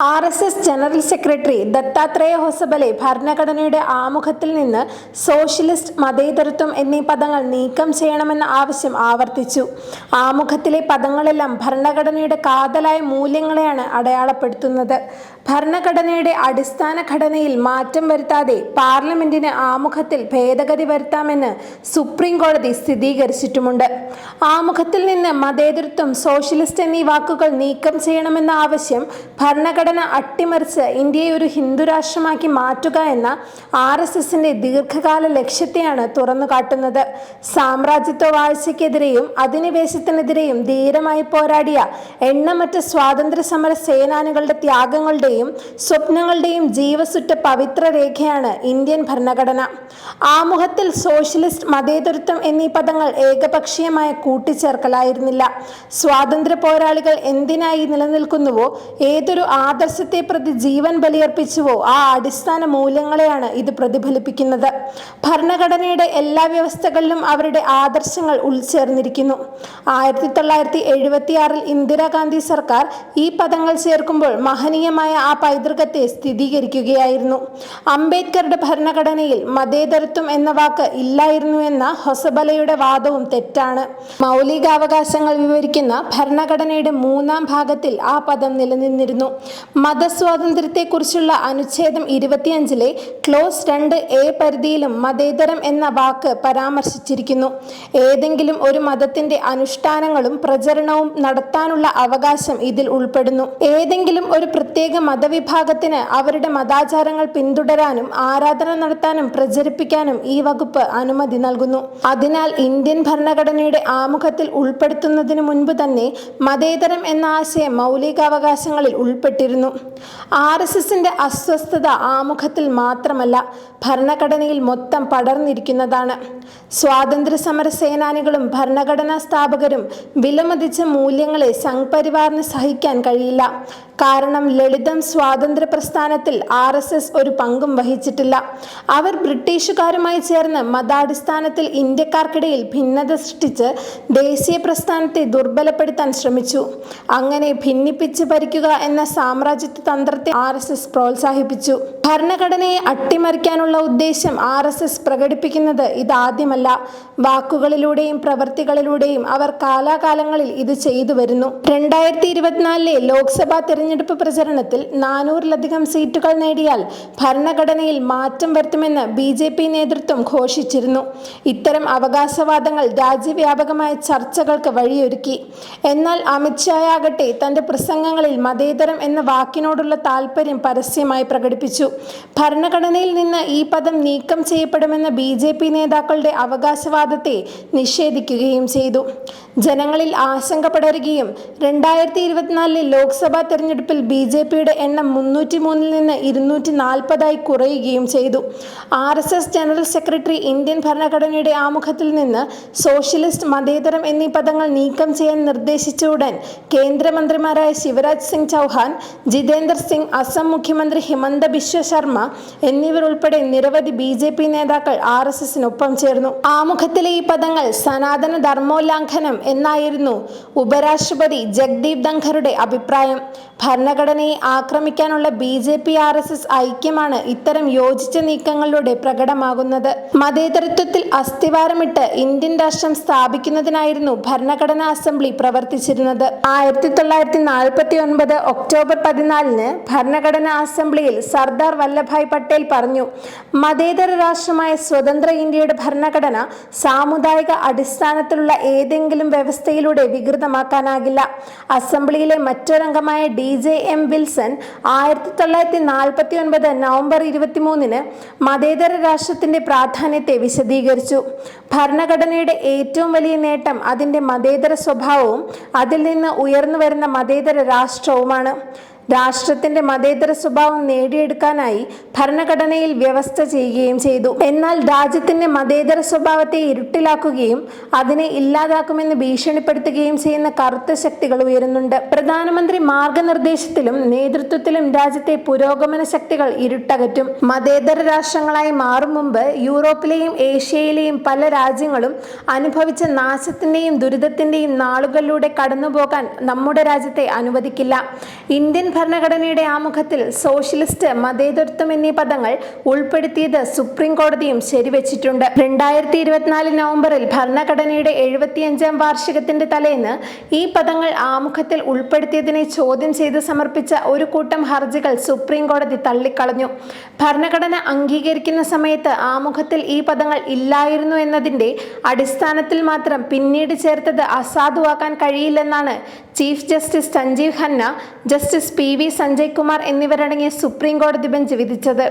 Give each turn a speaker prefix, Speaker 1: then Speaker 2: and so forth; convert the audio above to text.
Speaker 1: RSS general secretary Dattatreya Hosabale ഭരണഘടനയുടെ ആമുഖത്തിൽ നിന്ന് സോഷ്യലിസ്റ്റ്, മതേതരത്വം എന്നീ പദങ്ങൾ നീക്കം ചെയ്യണമെന്ന ആവശ്യം ആവർത്തിച്ചു. ആമുഖത്തിലെ പദങ്ങളെല്ലാം ഭരണഘടനയുടെ കാതലായ മൂല്യങ്ങളെയാണ് അടയാളപ്പെടുത്തുന്നത്. ഭരണഘടനയുടെ അടിസ്ഥാന ഘടനയിൽ മാറ്റം വരുത്താതെ പാർലമെന്റിന് ആമുഖത്തിൽ ഭേദഗതി വരുത്താമെന്ന് സുപ്രീം കോടതി സ്ഥിരീകരിച്ചിട്ടുമുണ്ട്. ആമുഖത്തിൽ നിന്ന് മതേതരത്വം, സോഷ്യലിസ്റ്റ് എന്നീ വാക്കുകൾ നീക്കം ചെയ്യണമെന്ന ആവശ്യം ഭരണഘടന അട്ടിമറിച്ച് ഇന്ത്യയെ ഒരു ഹിന്ദുരാഷ്ട്രമാക്കി മാറ്റുക എന്ന RSSന്റെ ദീർഘകാല ലക്ഷ്യത്തെയാണ് തുറന്നുകാട്ടുന്നത്. സാമ്രാജ്യത്വ വാഴ്ചയ്ക്കെതിരെയും അധിനിവേശത്തിനെതിരെയും ധീരമായി പോരാടിയ എണ്ണമറ്റ സ്വാതന്ത്ര്യ സമര സേനാനികളുടെ ത്യാഗങ്ങളുടെയും സ്വപ്നങ്ങളുടെയും ജീവസുറ്റ പവിത്ര രേഖയാണ് ഇന്ത്യൻ ഭരണഘടന. ആമുഖത്തിൽ സോഷ്യലിസ്റ്റ്, മതേതരത്വം എന്നീ പദങ്ങൾ ഏകപക്ഷീയമായ കൂട്ടിച്ചേർക്കലായിരുന്നില്ല. സ്വാതന്ത്ര്യ പോരാളികൾ എന്തിനായി നിലനിൽക്കുന്നുവോ, ഏതൊരു ആദർശത്തെ പ്രതി ജീവൻ ബലിയർപ്പിച്ചുവോ, ആ അടിസ്ഥാന മൂല്യങ്ങളെയാണ് ഇത് പ്രതിഫലിപ്പിക്കുന്നത്. ഭരണഘടനയുടെ എല്ലാ വ്യവസ്ഥകളിലും അവരുടെ ആദർശങ്ങൾ ഉൾച്ചേർന്നിരിക്കുന്നു. 1976 ഇന്ദിരാഗാന്ധി സർക്കാർ ഈ പദങ്ങൾ ചേർക്കുമ്പോൾ മഹനീയമായ ആ പൈതൃകത്തെ സ്ഥിരീകരിക്കുകയായിരുന്നു. അംബേദ്കറുടെ ഭരണഘടനയിൽ മതേതരത്വം എന്ന വാക്ക് ഇല്ലായിരുന്നു എന്ന ഹൊസബലയുടെ വാദവും തെറ്റാണ്. മൗലികാവകാശങ്ങൾ വിവരിക്കുന്ന ഭരണഘടനയുടെ 3-ാം ഭാഗത്തിൽ ആ പദം നിലനിന്നിരുന്നു. മതസ്വാതന്ത്ര്യത്തെക്കുറിച്ചുള്ള അനുച്ഛേദം 25-ലെ ക്ലോസ് 2A പരിധിയിലും മതേതരം എന്ന വാക്ക് പരാമർശിച്ചിരിക്കുന്നു. ഏതെങ്കിലും ഒരു മതത്തിന്റെ അനുഷ്ഠാനങ്ങളും പ്രചരണവും നടത്താനുള്ള അവകാശം ഇതിൽ ഉൾപ്പെടുന്നു. ഏതെങ്കിലും ഒരു പ്രത്യേക മതവിഭാഗത്തിന് അവരുടെ മതാചാരങ്ങൾ പിന്തുടരാനും ആരാധന നടത്താനും പ്രചരിപ്പിക്കാനും ഈ വകുപ്പ് അനുമതി നൽകുന്നു. അതിനാൽ ഇന്ത്യൻ ഭരണഘടനയുടെ ആമുഖത്തിൽ ഉൾപ്പെടുത്തുന്നതിന് മുൻപ് തന്നെ മതേതരം എന്ന ആശയം മൗലികാവകാശങ്ങളിൽ ഉൾപ്പെട്ടിരുന്നു. RSSന്റെ അസ്വസ്ഥത ആമുഖത്തിൽ മാത്രമല്ല, ഭരണഘടനയിൽ മൊത്തം പടർന്നിരിക്കുന്നതാണ്. സ്വാതന്ത്ര്യ സമര സേനാനികളും ഭരണഘടനാ സ്ഥാപകരും വിലമതിച്ച മൂല്യങ്ങളെ സംഘ് പരിവാറിന് സഹിക്കാൻ കഴിയില്ല. കാരണം ലളിതം സ്വാതന്ത്ര്യ പ്രസ്ഥാനത്തിൽ RSS ഒരു പങ്കും വഹിച്ചിട്ടില്ല. അവർ ബ്രിട്ടീഷുകാരുമായി ചേർന്ന് മതാടിസ്ഥാനത്തിൽ ഇന്ത്യക്കാർക്കിടയിൽ ഭിന്നത സൃഷ്ടിച്ച് ദേശീയ പ്രസ്ഥാനത്തെ ദുർബലപ്പെടുത്താൻ ശ്രമിച്ചു. അങ്ങനെ ഭിന്നിപ്പിച്ച് ഭരിക്കുക എന്ന സാമ്രാജ്യത്വ തന്ത്രത്തെ RSS പ്രോത്സാഹിപ്പിച്ചു. ഭരണഘടനയെ അട്ടിമറിക്കാനുള്ള ഉദ്ദേശം RSS പ്രകടിപ്പിക്കുന്നത് ഇതാദ്യമല്ല. വാക്കുകളിലൂടെയും പ്രവൃത്തികളിലൂടെയും അവർ കാലാകാലങ്ങളിൽ ഇത് ചെയ്തു വരുന്നു. 2024 ലോക്സഭാ തെരഞ്ഞെടുപ്പ് പ്രചരണത്തിൽ 400-ലധികം സീറ്റുകൾ നേടിയാൽ ഭരണഘടനയിൽ മാറ്റം വരുത്തുമെന്ന് BJP നേതൃത്വം ഘോഷിച്ചിരുന്നു. ഇത്തരം അവകാശവാദങ്ങൾ രാജ്യവ്യാപകമായ ചർച്ചകൾക്ക് വഴിയൊരുക്കി. എന്നാൽ അമിത് ഷായാകട്ടെ തന്റെ പ്രസംഗങ്ങളിൽ മതേതരം എന്ന വാക്കിനോടുള്ള താൽപര്യം പരസ്യമായി പ്രകടിപ്പിച്ചു. ഭരണഘടനയിൽ നിന്ന് ഈ പദം നീക്കം ചെയ്യപ്പെടുമെന്ന BJP നേതാക്കളുടെ അവകാശവാദത്തെ നിഷേധിക്കുകയും ചെയ്തു. ജനങ്ങളിൽ ആശങ്ക പടരുകയും 2024 ലോക്സഭാ തെരഞ്ഞെടുപ്പിൽ BJPയുടെ എണ്ണം 303-ൽ നിന്ന് 240-ആയി കുറയുകയും ചെയ്തു. RSS ജനറൽ സെക്രട്ടറി ഇന്ത്യൻ ഭരണഘടനയുടെ ആമുഖത്തിൽ നിന്ന് സോഷ്യലിസ്റ്റ്, മതേതരം എന്നീ പദങ്ങൾ നീക്കം ചെയ്യാൻ നിർദ്ദേശിച്ച ഉടൻ കേന്ദ്രമന്ത്രിമാരായ ശിവരാജ് സിംഗ് ചൗഹാൻ, ജിതേന്ദർ സിംഗ്, അസം മുഖ്യമന്ത്രി ഹിമന്ത ബിശ്വ ശർമ്മ എന്നിവർ ഉൾപ്പെടെ നിരവധി BJP നേതാക്കൾ RSSനൊപ്പം ചേർന്നു. ആമുഖത്തിലെ ഈ പദങ്ങൾ സനാതന ധർമ്മോല്ലാംഘനം എന്നായിരുന്നു ഉപരാഷ്ട്രപതി ജഗ്ദീപ് ധൻഖറുടെ അഭിപ്രായം. ഭരണഘടനയെ ആക്രമിക്കാനുള്ള BJP-RSS ഐക്യമാണ് ഇത്തരം യോജിച്ച നീക്കങ്ങളിലൂടെ പ്രകടമാകുന്നത്. മതേതരത്വത്തിൽ അസ്ഥിവാരമിട്ട് ഇന്ത്യൻ രാഷ്ട്രം സ്ഥാപിക്കുന്നതിനായിരുന്നു ഭരണഘടനാ അസംബ്ലി പ്രവർത്തിച്ചിരുന്നത്. 1949 ഒക്ടോബർ 14-ന് ഭരണഘടനാ അസംബ്ലിയിൽ സർദാർ വല്ലഭായ് പട്ടേൽ പറഞ്ഞു, മതേതര രാഷ്ട്രമായ സ്വതന്ത്ര ഇന്ത്യയുടെ ഭരണഘടന സാമുദായിക അടിസ്ഥാനത്തിലുള്ള ഏതെങ്കിലും വ്യവസ്ഥയിലൂടെ വികൃതമാക്കാനാകില്ല. അസംബ്ലിയിലെ മറ്റൊരംഗമായ DJ-M വിൽസൺ 1949 നവംബർ 23-ന് മതേതര രാഷ്ട്രത്തിന്റെ പ്രാധാന്യത്തെ വിശദീകരിച്ചു. ഭരണഘടനയുടെ ഏറ്റവും വലിയ നേട്ടം അതിന്റെ മതേതര സ്വഭാവവും അതിൽ നിന്ന് ഉയർന്നു വരുന്ന മതേതര രാഷ്ട്രവുമാണ്. രാഷ്ട്രത്തിന്റെ മതേതര സ്വഭാവം നേടിയെടുക്കാനായി ഭരണഘടനയിൽ വ്യവസ്ഥ ചെയ്യുകയും ചെയ്തു. എന്നാൽ രാജ്യത്തിന്റെ മതേതര സ്വഭാവത്തെ ഇരുട്ടിലാക്കുകയും അതിനെ ഇല്ലാതാക്കുമെന്ന് ഭീഷണിപ്പെടുത്തുകയും ചെയ്യുന്ന കറുത്ത ശക്തികൾ ഉയരുന്നുണ്ട്. പ്രധാനമന്ത്രി മാർഗനിർദ്ദേശത്തിലും നേതൃത്വത്തിലും രാജ്യത്തെ പുരോഗമന ശക്തികൾ ഇരുട്ടകറ്റും. മതേതര രാഷ്ട്രങ്ങളായി മാറും മുമ്പ് യൂറോപ്പിലെയും ഏഷ്യയിലെയും പല രാജ്യങ്ങളും അനുഭവിച്ച നാശത്തിന്റെയും ദുരിതത്തിന്റെയും നാളുകളിലൂടെ കടന്നുപോകാൻ നമ്മുടെ രാജ്യത്തെ അനുവദിക്കില്ല. ഇന്ത്യൻ ഭരണഘടനയുടെ ആമുഖത്തിൽ സോഷ്യലിസ്റ്റ്, മതേതരത്വം എന്നീ പദങ്ങൾ ഉൾപ്പെടുത്തിയത് സുപ്രീം കോടതിയും ശരിവെച്ചിട്ടുണ്ട്. 2024 നവംബറിൽ ഭരണഘടനയുടെ 75ാം വാർഷികത്തിന്റെ തലേന്ന് ഈ പദങ്ങൾ ആമുഖത്തിൽ ഉൾപ്പെടുത്തിയതിനെ ചോദ്യം ചെയ്ത് സമർപ്പിച്ച ഒരു കൂട്ടം ഹർജികൾ സുപ്രീം കോടതി തള്ളിക്കളഞ്ഞു. ഭരണഘടന അംഗീകരിക്കുന്ന സമയത്ത് ആമുഖത്തിൽ ഈ പദങ്ങൾ ഇല്ലായിരുന്നു എന്നതിന്റെ അടിസ്ഥാനത്തിൽ മാത്രം പിന്നീട് ചേർത്തത് അസാധുവാക്കാൻ കഴിയില്ലെന്നാണ് chief justice Sanjiv Khanna, justice PV Sanjay Kumar എന്നിവരടങ്ങിയ സുപ്രീം കോടതി ബെഞ്ച് വിധിച്ചത്.